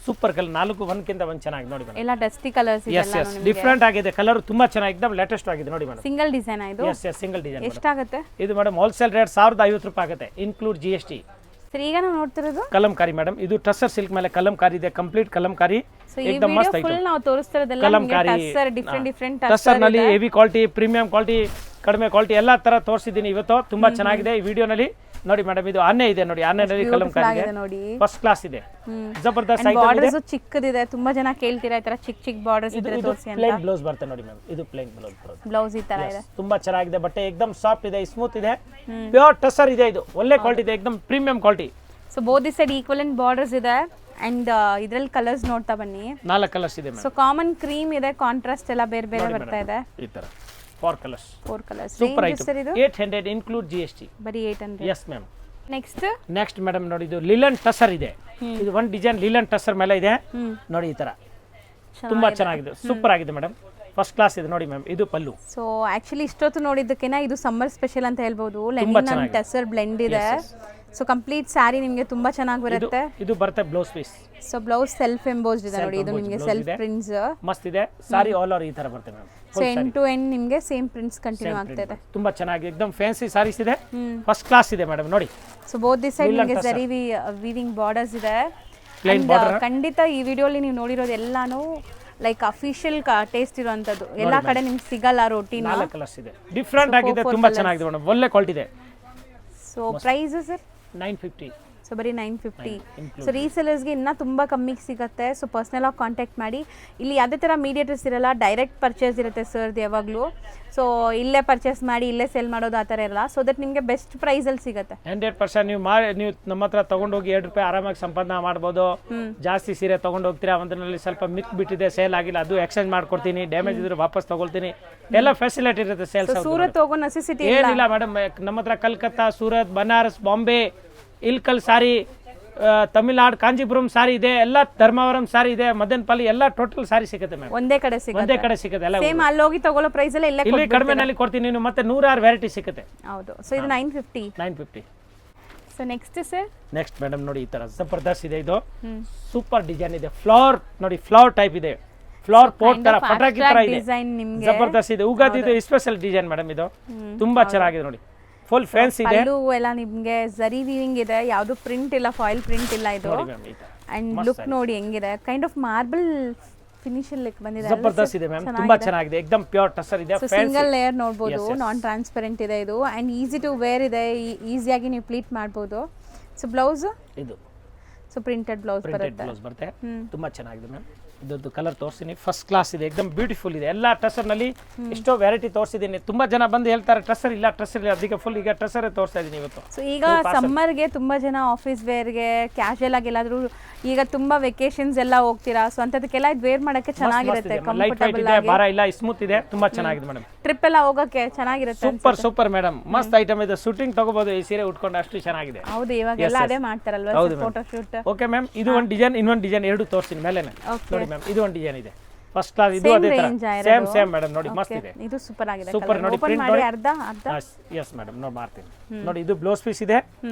ಸೂಪರ್ ಕಲರ್. 4 ಒಂದಕ್ಕಿಂತ ಒಂದು ಚೆನ್ನಾಗಿ ನೋಡಿ ಮೇಡಮ್. ಎಲ್ಲ ಡಸ್ಟಿ ಕಲರ್ಸ್ ಇದೆ, ಡಿಫರೆಂಟ್ ಆಗಿದೆ ಕಲರ್, ತುಂಬಾ ಚೆನ್ನಾಗಿ, ಎಕ್ದಮ್ ಲೇಟೆಸ್ಟ್ ಆಗಿದೆ ನೋಡಿ ಮೇಡಮ್. ಸಿಂಗಲ್ ಡಿಸೈನ್ ಇದು? Single design. ಎಷ್ಟಾಗುತ್ತೆ ಇದು ಮೇಡಮ್? ಹೋಲ್ಸೇಲ್ ರೇಟ್ 1050 ರೂಪಾಯಿ ಆಗುತ್ತೆ, ಇನ್ಕ್ಲೂಡ್ GST. ಈಗ ನಾವು ನೋಡ್ತಿರೋದು ಕಲಂಕಾರಿ ಮೇಡಮ್, ಇದು ಟಸರ್ ಸಿಲ್ಕ್ ಮೇಲೆ ಕಲಂಕಾರಿ ಇದೆ, ಕಂಪ್ಲೀಟ್ ಕಲಂಕಾರಿ, ಎಕ್ದಮ್ ಮಸ್ತ್ ಐಟಮ್. ನಾವು ತೋರಿಸ್ತಿರೋದೆಲ್ಲ ಕಲಂಕಾರಿ, ಡಿಫರೆಂಟ್ ಟಸರ್ ನಲ್ಲಿ ಹೆವಿ ಕ್ವಾಲಿಟಿ, ಪ್ರೀಮಿಯಂ ಕ್ವಾಲಿಟಿ, ಕಡಿಮೆ ಕ್ವಾಲಿಟಿ ಎಲ್ಲ ತರ ತೋರಿಸಿದ್ದೀನಿ ಇವತ್ತು. ತುಂಬಾ ಚೆನ್ನಾಗಿದೆ. ಈ ವಿಡಿಯೋನಲ್ಲಿ ನೋಡಿ ಮೇಡಮ್ ಇದು ಆನೆ ಇದೆ ನೋಡಿ, ಆನೆನಲ್ಲಿ ಕಲಂಕಾರಿ ಇದೆ, ನೋಡಿ ಫಸ್ಟ್ ಕ್ಲಾಸ್ ಇದೆ, ಜಬರ್ದಸ್ತ್ ಐಟಮ್ ಇದೆ. ಬಾರ್ಡರ್ಸ್ ಚಿಕ್ಕದಿದೆ, ತುಂಬಾ ಜನ ಕೇಳ್ತೀರಾ ಈ ತರ ಚಿಕ್ಕ ಬಾರ್ಡರ್ಸ್ ಇದ್ರೆ ತೋರಿಸಿ ಅಂತ. ಪ್ಲೇನ್ ಬ್ಲೌಸ್ ಬರುತ್ತೆ ನೋಡಿ ಮ್ಯಾಮ್, ಇದು ಪ್ಲೇನ್ ಬ್ಲೌಸ್ ಬರುತ್ತೆ. ಬ್ಲೌಸ್ ಈ ತರ ಇದೆ, ತುಂಬಾ ಚೆನ್ನಾಗಿದೆ ಬಟ್ಟೆ, ಎಕ್ದಮ್ ಸಾಫ್ಟ್ ಇದೆ, ಸ್ಮೂತ್ ಇದೆ, ಪ್ಯೂರ್ ಟಸರ್ ಇದೆ, ಇದು ಒಳ್ಳೆ ಕ್ವಾಲಿಟಿ ಇದೆ, ಎಕ್ದಮ್ premium quality. So both the side equivalent borders ಇದೆ ಅಂಡ್ ಇದ್ರಲ್ಲಿ ಕಲರ್ಸ್ ನೋಡ್ತಾ ಬನ್ನಿ. 4 ಕಲರ್ಸ್ ಇದೆ ಮ್ಯಾಮ್. ಸೊ ಕಾಮನ್ ಕ್ರೀಮ್ ಇದೆ, ಕಾಂಟ್ರಾಸ್ಟ್ ಎಲ್ಲ ಬೇರೆ ಬೇರೆ ಬರ್ತಾ ಇದೆ. ಈ ತರ 4 ಕಲರ್ಸ್, 4 ಕಲರ್ಸ್. Super item. ಇದು 800 ಇನ್ಕ್ಲೂಡ್ GST. ಬರಿ 800. Yes ma'am. ನೆಕ್ಸ್ಟ್ ಮೇಡಮ್ ನೋಡಿ, ಇದು ಲಿಲನ್ ಟಸರ್ ಇದೆ, ಇದು ಒಂದು ಡಿಸೈನ್ ಲಿಲನ್ ಟಸರ್ ಮೇಲೆ ಇದೆ ನೋಡಿ, ಈ ತರ ತುಂಬಾ ಚೆನ್ನಾಗಿದೆ, ಸೂಪರ್ ಆಗಿದೆ ಮೇಡಮ್, ಫಸ್ಟ್ ಕ್ಲಾಸ್ ಇದೆ ನೋಡಿ ಮ್ಯಾಮ್. ಇದು ಪಲ್ಲು. ಸೊ ಆಕ್ಚುಲಿ ಇಷ್ಟೊತ್ತು ನೋಡಿದ್ದಕ್ಕೆನ ಇದು ಸಮ್ಮರ್ ಸ್ಪೆಷಲ್ ಅಂತ ಹೇಳ್ಬೋದು. ಲೆನಿನ್ ಅಂಡ್ ಟಸರ್ ಬ್ಲೆಂಡ್ ಇದೆ. ಸೊ ಕಂಪ್ಲೀಟ್ ಸ್ಯಾರಿ ನಿಮಗೆ ತುಂಬಾ ಚೆನ್ನಾಗಿ ಬರುತ್ತೆ. ಇದು ಬರುತ್ತೆ blouse piece. So blouse self embossed ಇದೆ ನೋಡಿ, ಇದು ನಿಮಗೆ ಸೆಲ್ಫ್ ಪ್ರಿಂಟ್ಸ್ ಮಸ್ತ್ ಇದೆ. ಸಾರಿ ಆಲ್ ಓವರ್ ಈ ತರ ಬರುತ್ತೆ ma'am. So end to end ನಿಮಗೆ ಸೇಮ್ ಪ್ರಿಂಟ್ಸ್ ಕಂಟಿನ್ಯೂ ಆಗ್ತಾ ಇದೆ. ತುಂಬಾ ಚೆನ್ನಾಗಿ ಎಕ್ದಮ್ ಫ್ಯಾನ್ಸಿ ಸಾರೀಸ್ ಇದೆ, ಫಸ್ಟ್ ಕ್ಲಾಸ್ ಇದೆ ಮೇಡಮ್ ನೋಡಿ. ಸೊ ಬೋತ್ ದಿ ಸೈಡ್ ನಿಮಗೆ ಜರಿ ವೀವಿಂಗ್ ಬಾರ್ಡರ್ಸ್ ಇದೆ. ಖಂಡಿತ ಈ ವಿಡಿಯೋಲಿ ನೀವು ನೋಡಿರೋದು ಎಲ್ಲಾನು ಲೈಕ್ ಅಫಿಷಿಯಲ್ ಟೇಸ್ಟ್ ಇರುವಂತದ್ದು, ಎಲ್ಲಾ ಕಡೆ ನಿಮ್ಗೆ ಸಿಗಲ್ಲ ರೋಟಿನ. 4 ಕಲರ್ಸ್ ಇದೆ, ಡಿಫರೆಂಟ್ ಆಗಿದೆ, ತುಂಬಾ ಚೆನ್ನಾಗಿದೆ ಮೇಡಮ್, ಒಳ್ಳೆ ಕ್ವಾಲಿಟಿ ಇದೆ. So price sir 950. ಸೊ ಬರೀ 950. ಸೊ ರೀಸೆಲರ್ಸ್ಗೆ ಇನ್ನೂ ತುಂಬ ಕಮ್ಮಿಗೆ ಸಿಗುತ್ತೆ. ಸೊ ಪರ್ಸ್ನಲ್ ಆಗಿ ಕಾಂಟ್ಯಾಕ್ಟ್ ಮಾಡಿ. ಇಲ್ಲಿ ಯಾವುದೇ ಥರ ಮೀಡಿಯೇಟರ್ಸ್ ಇರಲ್ಲ, ಡೈರೆಕ್ಟ್ ಪರ್ಚೇಸ್ ಇರುತ್ತೆ ಸರ್ದು ಯಾವಾಗಲೂ. ಸೊ ಇಲ್ಲೇ ಪರ್ಚೇಸ್ ಮಾಡಿ ಇಲ್ಲೇ ಸೇಲ್ ಮಾಡೋದು ಆ ಥರ ಇರಲ್ಲ. ಸೊ ದಟ್ ನಿಮಗೆ ಬೆಸ್ಟ್ ಪ್ರೈಸಲ್ಲಿ ಸಿಗುತ್ತೆ. 100% ನೀವು ನಮ್ಮ ಹತ್ರ ತೊಗೊಂಡೋಗಿ 2 ರೂಪಾಯಿ ಆರಾಮಾಗಿ ಸಂಪಾದನೆ ಮಾಡ್ಬೋದು. ಜಾಸ್ತಿ ಸೀರೆ ತೊಗೊಂಡು ಹೋಗ್ತೀರಾ, ಒಂದರಲ್ಲಿ ಸ್ವಲ್ಪ ಮಿಕ್ ಬಿಟ್ಟಿದೆ, ಸೇಲ್ ಆಗಿಲ್ಲ, ಅದು ಎಕ್ಸ್ಚೇಂಜ್ ಮಾಡ್ಕೊಡ್ತೀನಿ, ಡ್ಯಾಮೇಜ್ ಇದ್ರೆ ವಾಪಸ್ ತಗೊಳ್ತೀನಿ, ಎಲ್ಲ ಫೆಸಿಲಿಟಿ ಇರುತ್ತೆ. ಸೇಲ್ಸ್ ಸೂರತ್ ಹೋಗೋ ನೆಸೆಸಿಟಿ ಏನಿಲ್ಲ ಮೇಡಮ್, ನಮ್ಮ ಹತ್ರ ಕಲ್ಕತ್ತಾ, ಸೂರತ್, ಬನಾರಸ್, ಬಾಂಬೆ, ಇಲ್ಕಲ್ ಸಾರಿ, ತಮಿಳ್ನಾಡು ಕಾಂಜೀಪುರಂ ಸಾರಿ ಇದೆ, ಎಲ್ಲ ಧರ್ಮವರಂ ಸಾರಿ ಇದೆ, ಮದನಪಲ್ಲಿ, ಎಲ್ಲ ಟೋಟಲ್ ಸಾರಿ ಸಿಗುತ್ತೆ ಮ್ಯಾಮ್. ಒಂದೇ ಕಡೆ ಸಿಗುತ್ತೆ ಎಲ್ಲ. ಸೇಮ್ ಅಲ್ಲಿ ಹೋಗಿ ತಗೊಳ್ಳೋ ಪ್ರೈಸ್ ಎಲ್ಲ ಇಲ್ಲಿ ಕಡಿಮೆನಲ್ಲಿ ಕೊಡ್ತೀನಿ, ನೀನು ಮತ್ತೆ 106 ವೆರೈಟಿ ಸಿಗುತ್ತೆ. ಹೌದು. ಸೊ ಇದು 950. ಸೊ ನೆಕ್ಸ್ಟ್ ಮೇಡಮ್ ನೋಡಿ, ಈ ತರ ಜಬರ್ದಸ್ತ್ ಇದೆ, ಇದು ಸೂಪರ್ ಡಿಸೈನ್ ಇದೆ, ಫ್ಲವರ್ ನೋಡಿ, ಫ್ಲವರ್ ಟೈಪ್ ಇದೆ, ಫ್ಲವರ್ ಪೋಟ್ ತರ ಪಟಾಕಿ ತರ ಇದೆ, ಜಬರ್ದಸ್ತ್ ಇದೆ. ಉಗಾದಿ ಇದು ಸ್ಪೆಷಲ್ ಡಿಸೈನ್ ಮೇಡಮ್, ಇದು ತುಂಬಾ ಚೆನ್ನಾಗಿದೆ ನೋಡಿ, ಫುಲ್ ಫ್ಯಾನ್ಸಿ ಇದೆ. ಪಲ್ಲು ಎಲ್ಲ ನಿಮಗೆ ಜರಿ ವೀವಿಂಗ್ ಇದೆ, ಯಾವುದು ಪ್ರಿಂಟ್ ಇಲ್ಲ, ಫಾಯಿಲ್ ಪ್ರಿಂಟ್ ಇಲ್ಲ ಇದು. ಅಂಡ್ ಲುಕ್ ನೋಡಿ ಹೆಂಗಿದೆ, kind of marble finish look ಬಂದಿದೆ, ಜಬರ್ದಸ್ತ್ ಇದೆ ಮ್ಯಾಮ್, ತುಂಬಾ ಚೆನ್ನಾಗಿದೆ, ಎಕ್ದಮ್ ಪ್ಯೂರ್ ಟಸರ್ ಇದೆ, ಸಿಂಗಲ್ ಲೇಯರ್ ನೋಡಬಹುದು, ನಾನ್ ಟ್ರಾನ್ಸ್ಪರೆಂಟ್ ಇದೆ ಇದು, ಅಂಡ್ ಈಸಿ ಟು ವೇರ್ ಇದೆ, ಈಸಿಯಾಗಿ ನೀವು ಪ್ಲೀಟ್ ಮಾಡಬಹುದು. ಸೊ ಬ್ಲೌಸ್ ಇದು ಪ್ರಿಂಟೆಡ್ ಬ್ಲೌಸ್ ಬರುತ್ತೆ, ತುಂಬಾ ಚೆನ್ನಾಗಿದೆ ಮ್ಯಾಮ್. ಇದೊಂದು ಕಲರ್ ತೋರಿಸ್ತೀನಿ, ಫಸ್ಟ್ ಕ್ಲಾಸ್ ಇದೆ, ಎಕ್ದಮ್ ಬ್ಯೂಟಿಫುಲ್ ಇದೆ. ಎಲ್ಲ ಟಸರ್ನಲ್ಲಿ ಎಷ್ಟೋ ವೆರೈಟಿ ತೋರಿಸಿದ್ದೀನಿ, ತುಂಬಾ ಜನ ಬಂದು ಹೇಳ್ತಾರೆ ಟಸರ್ ಇಲ್ಲ, ಅದಕ್ಕೆ ಫುಲ್ ಈಗ ಟಸರೇ ತೋರಿಸ್ತಾ ಇದ್ದೀನಿ ಇವತ್ತು. ಸೊ ಈಗ ಸಮ್ಮರ್ಗೆ ತುಂಬಾ ಜನ ಆಫೀಸ್ ವೇರ್ಗೆ, ಕ್ಯಾಶುಯಲ್ ಆಗಿ ಎಲ್ಲಾದ್ರೂ, ಈಗ ತುಂಬಾ ವೆಕೇಶನ್ಸ್ ಎಲ್ಲ ಹೋಗ್ತೀರಾ, ಸೊ ಅಂತದಕ್ಕೆಲ್ಲ ಇದು ವೇರ್ ಮಾಡಕ್ಕೆ ಚೆನ್ನಾಗಿರುತ್ತೆ, ಕಂಫರ್ಟಬಲ್ ಆಗಿ, ಭಾರ ಇಲ್ಲ, ಸ್ಮೂತ್ ಇದೆ, ತುಂಬಾ ಚೆನ್ನಾಗಿದೆ ಮೇಡಮ್. ಟ್ರಿಪ್ ಎಲ್ಲ ಹೋಗಕ್ಕೆ ಚೆನ್ನಾಗಿರುತ್ತೆ. ಸೂಪರ್ ಮೇಡಮ್, ಮಸ್ತ್ ಐಟಮ್ ಇದೆ, ಶೂಟಿಂಗ್ ತಗೋಬಹುದು, ಈ ಸೀರೆ ಉಟ್ಕೊಂಡು ಅಷ್ಟು ಚೆನ್ನಾಗಿದೆ. ಹೌದು, ಇವಾಗೆಲ್ಲ ಅದೇ ಮಾಡ್ತಾರಲ್ವಾ ಫೋಟೋ ಶೂಟ್. ಓಕೆ ಮ್ಯಾಮ್, ಇದು ಒಂದು ಡಿಸೈನ್, ಇನ್ನೊಂದು ಡಿಸೈನ್, ಎರಡು ತೋರಿಸ್ತೀನಿ ಮೇಲೆ ನೋಡಿ ಮ್ಯಾಮ್. ಇದು ಒಂದು ಡಿಸೈನ್ ಇದೆ, ಫಸ್ಟ್ ಕ್ಲಾಸ್, ಇದು ಅದೇ ತರ ಸೇಮ್ ಮೇಡಮ್ ನೋಡಿ, ಮಸ್ತ್ ಇದೆ, ಇದು ಸೂಪರ್ ಆಗಿದೆ, ಸೂಪರ್ ನೋಡಿ, ಪ್ರಿಂಟ್ ನೋಡಿ ಅರ್ಧ ಎಸ್ ಮೇಡಮ್ ನೋಡಿ ಮಾಡ್ತೀನಿ ನೋಡಿ. ಇದು ಬ್ಲೌಸ್ ಪೀಸ್ ಇದೆ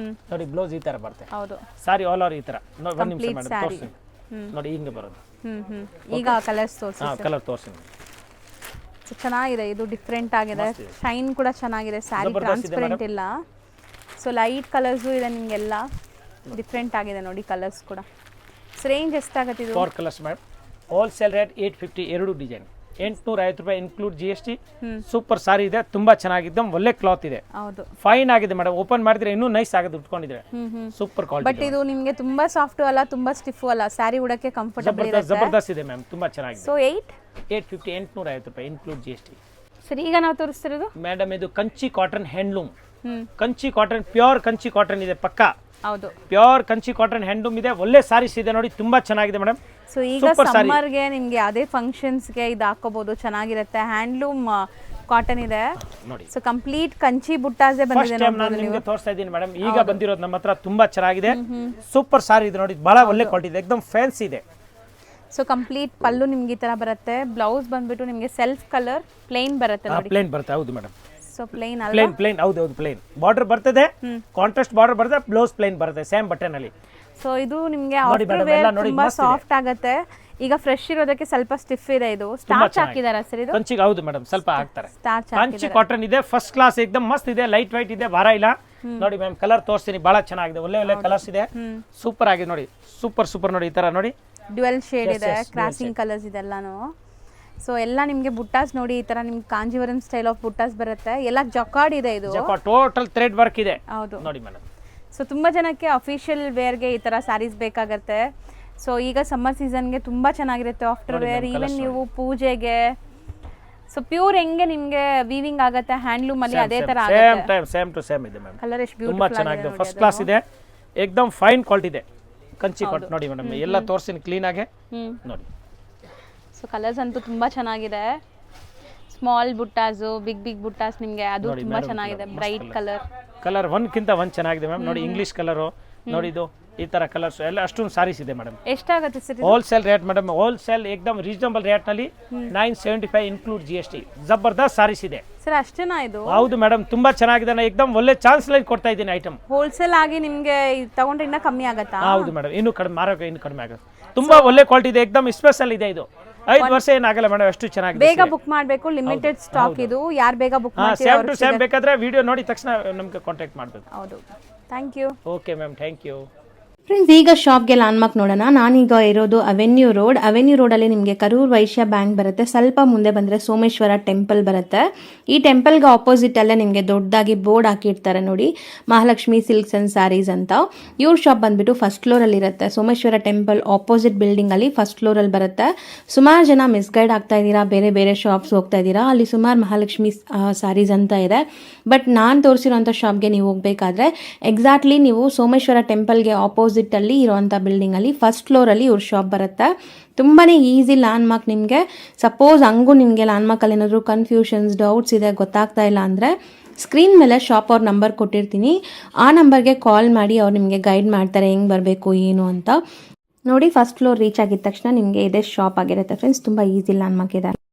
ನೋಡಿ, ಬ್ಲೌಸ್ ಈ ತರ ಬರುತ್ತೆ. ಹೌದು, ಸಾರಿ ಆಲ್ ಓವರ್ ಈ ತರ ನೋಡಿ, ಒಂದು ನಿಮಿಷ ಮೇಡಮ್ ತೋರಿಸ್ತೀನಿ ನೋಡಿ, ಹಿಂಗೆ ಬರೋದು. ಈಗ ಕಲರ್ಸ್ ತೋರಿಸಿ, ಕಲರ್ ತೋರಿಸ್ತೀನಿ. ಚೆನ್ನಾಗಿದೆ, ಇದು ಡಿಫ್ರೆಂಟ್ ಆಗಿದೆ, ಶೈನ್ ಕೂಡ ಚೆನ್ನಾಗಿದೆ, ಸ್ಯಾರಿ ಟ್ರಾನ್ಸ್ಪರೆಂಟ್ ಇಲ್ಲ. ಸೊ ಲೈಟ್ ಕಲರ್ಸ್ ಇದೆ ನಿಮಗೆಲ್ಲ, ಡಿಫ್ರೆಂಟ್ ಆಗಿದೆ ನೋಡಿ ಕಲರ್ಸ್ ಕೂಡ. ಸೊ ರೇಂಜ್ ಎಷ್ಟಾಗುತ್ತೆ ಇದು? 4 ಕಲರ್ಸ್ ಮೇಡಮ್, ಹೋಲ್ಸೇಲ್ ರೇಟ್ 850, ಎರಡು ಡಿಸೈನ್ 850 ರೂಪಾಯಿ ಇನ್ಕ್ಲೂಡ್ GST. ಸೂಪರ್ ಸಾರಿ ಇದೆ, ತುಂಬಾ ಚೆನ್ನಾಗಿದೆ, ಒಳ್ಳೆ ಕ್ಲಾತ್ ಇದೆ, ಹೌದು, ಫೈನ್ ಆಗಿದೆ ಮೇಡಮ್. ಓಪನ್ ಮಾಡಿದ್ರೆ ಇನ್ನೂ ನೈಸ್ ಆಗುತ್ತೆ, ಉಟ್ಕೊಂಡಿದ್ರೆ ಸೂಪರ್ ಕ್ವಾಲಿಟಿ. ಬಟ್ ಇದು ನಿಮಗೆ ತುಂಬಾ ಸಾಫ್ಟ್ ಅಲ್ಲ, ತುಂಬಾ ಸ್ಟಿಫ್ ಅಲ್ಲ, ಸ್ಯಾರಿ ಉಡಕ್ಕೆ ಕಂಫರ್ಟಬಲ್ ಇದೆ, ಜಬರ್ದಸ್ತ್ ಇದೆ ಮ್ಯಾಮ್, ತುಂಬಾ ಚೆನ್ನಾಗಿದೆ. ಸೊ 850 850 ರೂಪಾಯಿ ಇನ್ಕ್ಲೂಡ್ GST. ಸರಿ, ಈಗ ನಾವು ತೋರಿಸ್ತಿರೋದು ಮೇಡಮ್ ಇದು Kanchi cotton handloom, Kanchi cotton, pure Kanchi cotton ಇದೆ, ಪಕ್ಕಾ ಹೌದು, ಪ್ಯೂರ್ ಕಂಚಿ ಕಾಟನ್ ಹ್ಯಾಂಡ್ಲೂಮ್ ಇದೆ, ಒಳ್ಳೆ ಸಾರೀಸ್ ಇದೆ ನೋಡಿ, ತುಂಬಾ ಚೆನ್ನಾಗಿದೆ ಮೇಡಮ್. ಸೊ ಈಗ ಸಮ್ಮರ್ಗೆ ನಿಮ್ಗೆ ಅದೇ ಫಂಕ್ಷನ್ಸ್ಗೆ ಇದು ಹಾಕೋಬಹುದು, ಚೆನ್ನಾಗಿರುತ್ತೆ. ಹ್ಯಾಂಡ್ಲೂಮ್ ಕಾಟನ್ ಇದೆ ನೋಡಿ. ಸೊ ಕಂಪ್ಲೀಟ್ ಕಂಚಿ ಬುಟ್ಟಾಸೆ ಬಂದಿದೆ, ನಾನು ನಿಮಗೆ ತೋರಿಸ್ತಾ ಇದ್ದೀನಿ ಮೇಡಮ್. ಈಗ ಬಂದಿರೋದು ನಮ್ಮ ಹತ್ರ ತುಂಬಾ ಚೆನ್ನಾಗಿದೆ, ಸೂಪರ್ ಸಾರಿ ಇದೆ ನೋಡಿ, ಬಹಳ ಒಳ್ಳೆ ಕ್ವಾಲಿಟಿ ಇದೆ, ಎಕ್ದಮ್ ಫ್ಯಾನ್ಸಿ ಇದೆ. ಸೊ ಕಂಪ್ಲೀಟ್ ಪಲ್ಲು ನಿಮ್ಗೆ ಈ ತರ ಬರುತ್ತೆ, ಬ್ಲೌಸ್ ಬಂದ್ಬಿಟ್ಟು ನಿಮಗೆ ಸೆಲ್ಫ್ ಕಲರ್ ಪ್ಲೇನ್ ಬರುತ್ತೆ ನೋಡಿ, ಪ್ಲೇನ್ ಬರುತ್ತೆ, ಹೌದು ಮೇಡಮ್. ಸೊ ಪ್ಲೇನ್ ಹೌದು ಪ್ಲೇನ್ ಬಾರ್ಡರ್ ಬರ್ತದೆ, ಕಾಂಟ್ರಾಸ್ಟ್ ಬಾರ್ಡರ್ ಬರ್ತದೆ, ಬ್ಲೌಸ್ ಪ್ಲೇನ್ ಬರುತ್ತೆ ಸೇಮ್ ಬಟನ್ ಅಲ್ಲಿ. ಸೊ ಇದು ನಿಮಗೆ ಆಫ್ಟರ್ ವೇರ್ ತುಂಬಾ ಸಾಫ್ಟ್ ಆಗುತ್ತೆ. ಈಗ ಫ್ರೆಶ್ ಇರೋದಕ್ಕೆ ಸ್ವಲ್ಪ ಸ್ಟಿಫ್ ಇದೆ, ಇದು ಸ್ಟಾರ್ಚ್ ಹಾಕಿದಾರ ಸರ್? ಇದು ಕಂಚಿಗೆ ಹೌದು ಮೇಡಮ್, ಸ್ವಲ್ಪ ಹಾಕ್ತಾರೆ, ಸ್ಟಾರ್ಚ್ ಕಂಚಿ ಕಾಟನ್ ಇದೆ, ಫಸ್ಟ್ ಕ್ಲಾಸ್, ಎಕ್ದಮ್ ಮಸ್ತ್ ಇದೆ, ಲೈಟ್ ವೈಟ್ ಇದೆ, ಭಾರ ಇಲ್ಲ ನೋಡಿ ಮ್ಯಾಮ್. ಕಲರ್ ತೋರಿಸ್ತೀನಿ, ಬಹಳ ಚೆನ್ನಾಗಿದೆ, ಒಳ್ಳೆ ಕಲರ್ಸ್ ಇದೆ, ಸೂಪರ್ ಆಗಿದೆ ನೋಡಿ, ಸೂಪರ್ ನೋಡಿ, ಈ ತರ ನೋಡಿ, ಡ್ಯುಯಲ್ ಶೇಡ್ ಇದೆ, ಕ್ರಾಸಿಂಗ್ ಕಲರ್ಸ್ ಇದೆಲ್ಲಾನು. ಸೊ ಎಲ್ಲ ನಿಮಗೆ ಬುಟ್ಟಾಸ್ ನೋಡಿ, ಈ ತರ ನಿಮ್ಗೆ ಕಾಂಜೀವರಂ ಸ್ಟೈಲ್ ಆಫ್ ಬುಟ್ಟಾಸ್ ಬರುತ್ತೆ, ಎಲ್ಲ ಜಕಾರ್ಡ್ ಇದೆ, ಇದು ಟೋಟಲ್ ಥ್ರೆಡ್ ವರ್ಕ್ ಇದೆ, ಹೌದು ನೋಡಿ ಮೇಡಮ್. ಸೊ ತುಂಬ ಜನಕ್ಕೆ ಅಫಿಷಿಯಲ್ ವೇರ್ಗೆ ಈ ಥರ ಸ್ಯಾರೀಸ್ ಬೇಕಾಗತ್ತೆ. ಸೊ ಈಗ ಸಮ್ಮರ್ ಸೀಸನ್ಗೆ ತುಂಬ ಚೆನ್ನಾಗಿರುತ್ತೆ ಆಫ್ಟರ್ ವೇರ್, ಈವನ್ ನೀವು ಪೂಜೆಗೆ. ಸೊ ಪ್ಯೂರ್ ಹೆಂಗೆ ನಿಮಗೆ ವೀವಿಂಗ್ ಆಗುತ್ತೆ ಹ್ಯಾಂಡ್ಲೂಮ್ ಅಲ್ಲಿ ಅದೇ ತರ ಆಗುತ್ತೆ. ಸೇಮ್ ಟು ಸೇಮ್ ಇದೆ ಮ್ಯಾಮ್. ಕಲರ್ ಎಷ್ಟು ತುಂಬಾ ಚೆನ್ನಾಗಿದೆ, ಫಸ್ಟ್ ಕ್ಲಾಸ್ ಇದೆ, ಏಕದಮ್ ಫೈನ್ ಕ್ವಾಲಿಟಿ ಇದೆ. ಕಂಚಿ ಕಟ್ ನೋಡಿ ಮೇಡಮ್, ಎಲ್ಲ ತೋರಿಸ್ತೀನಿ ಕ್ಲೀನ್ ಆಗಿ ನೋಡಿ. ಸೊ ಕಲರ್ಸ್ ಅಂತೂ ತುಂಬಾ ಚೆನ್ನಾಗಿದೆ. ಸ್ಮಾಲ್ ಬುಟ್ಟಾಸು, ಬಿಗ್ ಬುಟ್ಟಾಸ್ ನಿಮಗೆ ಅದು ತುಂಬಾ ಚೆನ್ನಾಗಿದೆ. ಬ್ರೈಟ್ ಕಲರ್ ಒಂದ್ಕಿಂತ ಒಂದ್ ಚೆನ್ನಾಗಿದೆ ಮ್ಯಾಮ್. ನೋಡಿ ಇಂಗ್ಲಿಷ್ ಕಲರು ನೋಡಿ, ಇದು ಈ ತರ ಕಲರ್ಸ್ ಎಲ್ಲ ಅಷ್ಟೊಂದು ಸಾರೀಸ್ ಇದೆ ಮೇಡಮ್. ಎಷ್ಟಾಗುತ್ತೆ sir? Wholesale rate madam, wholesale ಏಕದಮ್ ರೀಸನಬಲ್ ರೇಟ್ ನಲ್ಲಿ 975 ಇನ್ಕ್ಲೂಡ್ GST. ಜಬರ್ದಸ್ತ್ ಸಾರೀಸ್ ಇದೆ ಸರ್. ಅಷ್ಟೇನಾ ಇದು? ಹೌದು ಮೇಡಮ್, ತುಂಬಾ ಚೆನ್ನಾಗಿದೆ. ನಾನು ಏಕದಮ್ ಒಳ್ಳೆ ಚಾನ್ಸ್ ಲೈನ್ ಕೊಡ್ತಾ ಇದ್ದೀನಿ ಐಟಮ್. ಹೋಲ್ಸೇಲ್ ಆಗಿ ನಿಮಗೆ ತಗೊಂಡ್ರೆ ಇನ್ನೂ ಕಮ್ಮಿ ಆಗುತ್ತಾ? ಹೌದು ಮೇಡಮ್, ಇನ್ನೂ ಕಡಿಮೆ ಮಾರೋಕೆ ಇನ್ನೂ ಕಡಿಮೆ ಆಗುತ್ತೆ. ತುಂಬಾ ಒಳ್ಳೆ ಕ್ವಾಲಿಟಿ ಇದೆ, ಏಕದಮ್ ಸ್ಪೆಷಲ್ ಇದೆ. ಇದು 5 ವರ್ಷ ಏನಾಗಲ್ಲ ಮೇಡಮ್, ಅಷ್ಟು ಚೆನ್ನಾಗಿದೆ. ಬೇಗ ಬುಕ್ ಮಾಡಬೇಕು, ಲಿಮಿಟೆಡ್ ಸ್ಟಾಕ್ ಇದು. ಯಾರು ಬೇಗ ಬುಕ್ ಮಾಡ್ತೀರಾ ಸೇಮ್ ಟು ಸೇಮ್ ಬೇಕಾದ್ರೆ ವಿಡಿಯೋ ನೋಡಿ ತಕ್ಷಣ ನಮಗೆ ಕಾಂಟ್ಯಾಕ್ಟ್ ಮಾಡಬೇಕು. ಹೌದು, thank you. Okay ma'am, thank you. Friends, ಈಗ ಶಾಪ್ಗೆ ಲ್ಯಾಂಡ್ಮಾರ್ಕ್ ನೋಡೋಣ. ನಾನೀಗ ಇರೋದು ಅವೆನ್ಯೂ ರೋಡಲ್ಲಿ ನಿಮಗೆ ಕರೂರ್ ವೈಶ್ಯ ಬ್ಯಾಂಕ್ ಬರುತ್ತೆ. ಸ್ವಲ್ಪ ಮುಂದೆ ಬಂದರೆ ಸೋಮೇಶ್ವರ ಟೆಂಪಲ್ ಬರುತ್ತೆ. ಈ ಟೆಂಪಲ್ಗೆ ಆಪೋಸಿಟಲ್ಲೇ ನಿಮಗೆ ದೊಡ್ಡದಾಗಿ ಬೋರ್ಡ್ ಹಾಕಿರ್ತಾರೆ ನೋಡಿ, ಮಹಾಲಕ್ಷ್ಮಿ ಸಿಲ್ಕ್ಸ್ ಆ್ಯಂಡ್ ಸ್ಯಾರೀಸ್ ಅಂತ. ಇವ್ರ ಶಾಪ್ ಬಂದುಬಿಟ್ಟು ಫಸ್ಟ್ ಫ್ಲೋರಲ್ಲಿ ಇರುತ್ತೆ. ಸೋಮೇಶ್ವರ ಟೆಂಪಲ್ ಆಪೋಸಿಟ್ ಬಿಲ್ಡಿಂಗಲ್ಲಿ ಫಸ್ಟ್ ಫ್ಲೋರಲ್ಲಿ ಬರುತ್ತೆ. ಸುಮಾರು ಜನ ಮಿಸ್ಗೈಡ್ ಆಗ್ತಾ ಇದ್ದೀರಾ, ಬೇರೆ ಶಾಪ್ಸ್ ಹೋಗ್ತಾ ಇದ್ದೀರಾ. ಅಲ್ಲಿ ಸುಮಾರು ಮಹಾಲಕ್ಷ್ಮಿ ಸ್ಯಾರೀಸ್ ಅಂತ ಇದೆ. ಬಟ್ ನಾನು ತೋರಿಸಿರೋಂಥ ಶಾಪ್ಗೆ ನೀವು ಹೋಗಬೇಕಾದ್ರೆ ಎಕ್ಸಾಕ್ಟ್ಲಿ ನೀವು ಸೋಮೇಶ್ವರ ಟೆಂಪಲ್ಗೆ ಆಪೋಸಿಟಲ್ಲಿ ಇರೋವಂಥ ಬಿಲ್ಡಿಂಗಲ್ಲಿ ಫಸ್ಟ್ ಫ್ಲೋರಲ್ಲಿ ಇವ್ರ ಶಾಪ್ ಬರುತ್ತೆ. ತುಂಬಾ ಈಸಿ ಲ್ಯಾಂಡ್ಮಾರ್ಕ್. ನಿಮಗೆ ಸಪೋಸ್ ಹಂಗೂ ನಿಮಗೆ ಲ್ಯಾಂಡ್ಮಾರ್ಕಲ್ಲಿ ಏನಾದರೂ ಕನ್ಫ್ಯೂಷನ್ಸ್, ಡೌಟ್ಸ್ ಇದೆ, ಗೊತ್ತಾಗ್ತಾ ಇಲ್ಲ ಅಂದರೆ ಸ್ಕ್ರೀನ್ ಮೇಲೆ ಶಾಪ್ ಅವ್ರ ನಂಬರ್ ಕೊಟ್ಟಿರ್ತೀನಿ. ಆ ನಂಬರ್ಗೆ ಕಾಲ್ ಮಾಡಿ ಅವ್ರು ನಿಮಗೆ ಗೈಡ್ ಮಾಡ್ತಾರೆ ಹೆಂಗೆ ಬರಬೇಕು ಏನು ಅಂತ. ನೋಡಿ, ಫಸ್ಟ್ ಫ್ಲೋರ್ ರೀಚ್ ಆಗಿದ ತಕ್ಷಣ ನಿಮಗೆ ಇದೇ ಶಾಪ್ ಆಗಿರುತ್ತೆ ಫ್ರೆಂಡ್ಸ್. ತುಂಬ ಈಸಿ ಲ್ಯಾಂಡ್ಮಾರ್ಕ್ ಇದೆ.